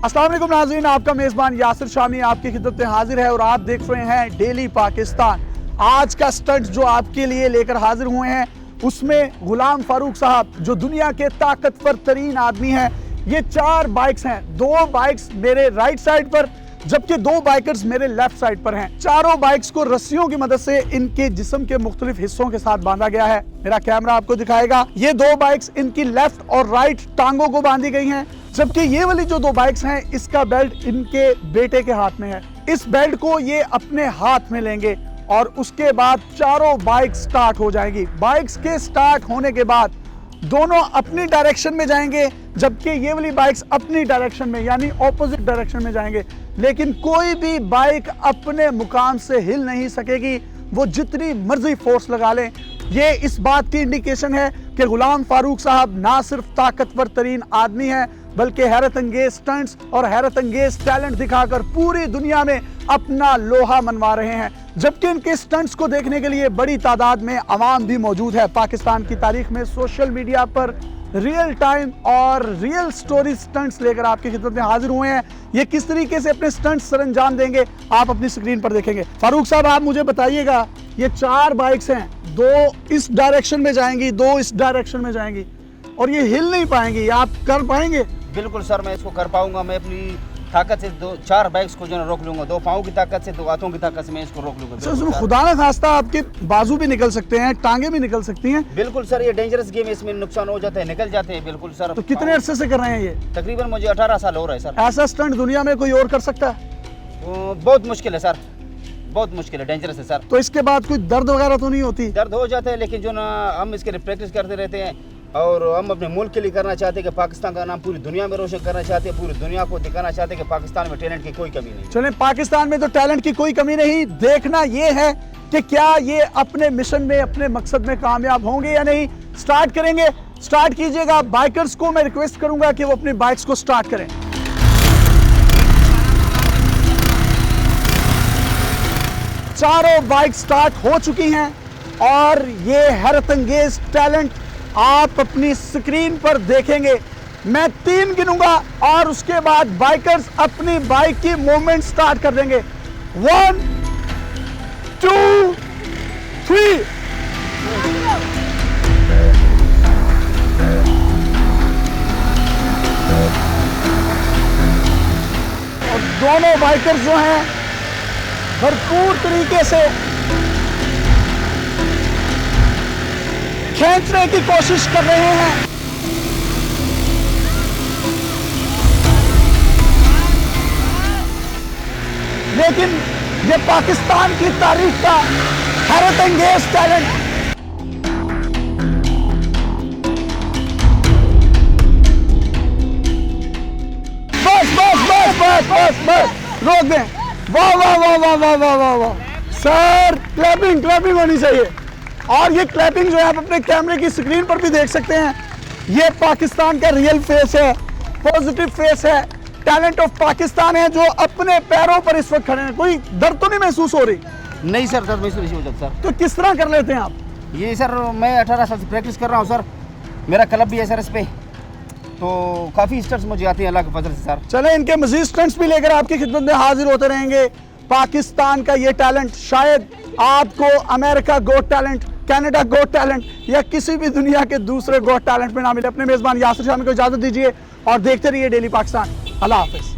अस्सलाम वालेकुम नाज़रीन, आपका मेज़बान यासिर शामी आपकी खिदमत में हाजिर है और आप देख रहे हैं डेली पाकिस्तान। आज का स्टंट जो आपके लिए लेकर हाजिर हुए हैं उसमें गुलाम फारूक साहब जो दुनिया के ताकतवर तरीन आदमी हैं, ये 4 बाइक्स हैं। 2 बाइक्स मेरे राइट साइड पर जबकि 2 बाइकर्स मेरे लेफ्ट साइड पर हैं। चारों बाइक्स को रस्सियों की मदद से इनके जिस्म के मुख्तलिफ हिस्सों के साथ बांधा गया है। मेरा कैमरा आपको दिखाएगा। ये 2 बाइक्स इनकी लेफ्ट और राइट टांगों को बांधी गई हैं, जबकि ये वाली जो 2 बाइक्स हैं इसका बेल्ट इनके बेटे के हाथ में है। इस बेल्ट को ये अपने हाथ में लेंगे और उसके बाद चारों बाइक स्टार्ट हो जाएंगी। बाइक्स के स्टार्ट होने के बाद दोनों अपनी डायरेक्शन में जाएंगे, जबकि ये वाली बाइक्स अपनी डायरेक्शन में यानी ऑपोजिट डायरेक्शन में जाएंगे। लेकिन कोई भी बाइक अपने मुकाम से हिल नहीं सकेगी, वो जितनी मर्जी फोर्स लगा लें। ये इस बात की इंडिकेशन है कि गुलाम फारूक साहब ना सिर्फ ताकतवर तरीन आदमी हैं बल्कि हैरत अंगेज स्टंट्स और हैरत अंगेज टैलेंट दिखाकर पूरी दुनिया में अपना लोहा मनवा रहे हैं। जबकि इनके स्टंट्स को देखने के लिए बड़ी तादाद में अवाम भी मौजूद है। पाकिस्तान की तारीख में सोशल मीडिया पर रियल टाइम और रियल स्टोरी स्टंट्स लेकर आपकी खिदमत में हाजिर हुए हैं। ये किस तरीके से अपने स्टंट्स सर अंजाम देंगे आप अपनी स्क्रीन पर देखेंगे। फारूक साहब, आप मुझे बताइएगा, ये 4 बाइक्स हैं, 2 इस डायरेक्शन में जाएंगी, 2 इस डायरेक्शन में जाएंगी और ये हिल नहीं पाएंगी। आप कर पाएंगे? बिल्कुल सर, मैं इसको कर पाऊंगा। मैं अपनी ताकत से 4 बाइक्स को जो है रोक लूंगा। 2 पाँव की ताकत से, 2 हाथों की ताकत से मैं इसको रोक लूंगा। सर, उसमें खुदा न खास्ता आपके बाजू भी निकल सकते हैं, टांगे भी निकल सकती हैं। बिल्कुल सर, ये डेंजरस गेम है, इसमें नुकसान हो जाता है, निकल जाते हैं। बिल्कुल सर। तो कितने अरसे से कर रहे हैं ये? तकरीबन मुझे 18 साल हो रहा है सर। ऐसा स्टंट दुनिया में कोई और कर सकता है? बहुत मुश्किल है सर, बहुत मुश्किल है, डेंजरस है सर। तो इसके बाद कोई दर्द वगैरह तो नहीं होती? दर्द हो जाता है, लेकिन जो ना हम इसके लिए प्रैक्टिस करते रहते हैं और हम अपने मुल्क के लिए करना चाहते हैं कि पाकिस्तान का नाम पूरी दुनिया में रोशन करना चाहते हैं, पूरी दुनिया को दिखाना चाहते हैं कि पाकिस्तान में टैलेंट की कोई कमी नहीं। चलें, पाकिस्तान में तो टैलेंट की कोई कमी नहीं। देखना ये है कि क्या ये अपने मिशन में, अपने मकसद में कामयाब होंगे या नहीं। स्टार्ट करेंगे, स्टार्ट कीजिएगा। बाइकर्स को मैं रिक्वेस्ट करूंगा कि वो अपनी बाइक्स को स्टार्ट करें। चारों बाइक स्टार्ट हो चुकी हैं और ये हैरत अंगेज टैलेंट आप अपनी स्क्रीन पर देखेंगे। मैं 3 गिनूंगा और उसके बाद बाइकर्स अपनी बाइक की मूवमेंट स्टार्ट कर देंगे। 1 2 3। और दोनों बाइकर्स जो हैं भरपूर तरीके से खींचने की कोशिश कर रहे हैं। लेकिन ये पाकिस्तान की तारीख का हैरत अंगेज टैलेंट। बस बस बस बस बस बस रोक दें। वाह वाह वाह वाह वाह वाह वाह वाह सर, क्लैपिंग क्लैपिंग होनी चाहिए। और ये क्लैपिंग जो है आप अपने कैमरे की स्क्रीन पर भी देख सकते हैं। ये पाकिस्तान का रियल फेस है, पॉजिटिव फेस है, टैलेंट ऑफ पाकिस्तान है जो अपने पैरों पर इस वक्त खड़े हैं। कोई दर्द तो नहीं महसूस हो रही? नहीं सर, दर्द महसूस नहीं हो जाता सर। तो किस तरह कर लेते हैं आप ये? सर मैं 18 साल से प्रैक्टिस कर रहा हूँ सर, मेरा क्लब भी है सर इस पे, तो काफ़ी स्टंट्स मुझे आते हैं अल्लाह के फजल से सर। चले, इनके मजीद स्टंट्स भी लेकर आपकी खिदमत में हाजिर होते रहेंगे। पाकिस्तान का ये टैलेंट शायद आपको अमेरिका गोट टैलेंट, कनाडा गोट टैलेंट या किसी भी दुनिया के दूसरे गोट टैलेंट में ना मिले। अपने मेजबान यासिर शामी को इजाजत दीजिए और देखते रहिए डेली पाकिस्तान। अल्लाह हाफिज।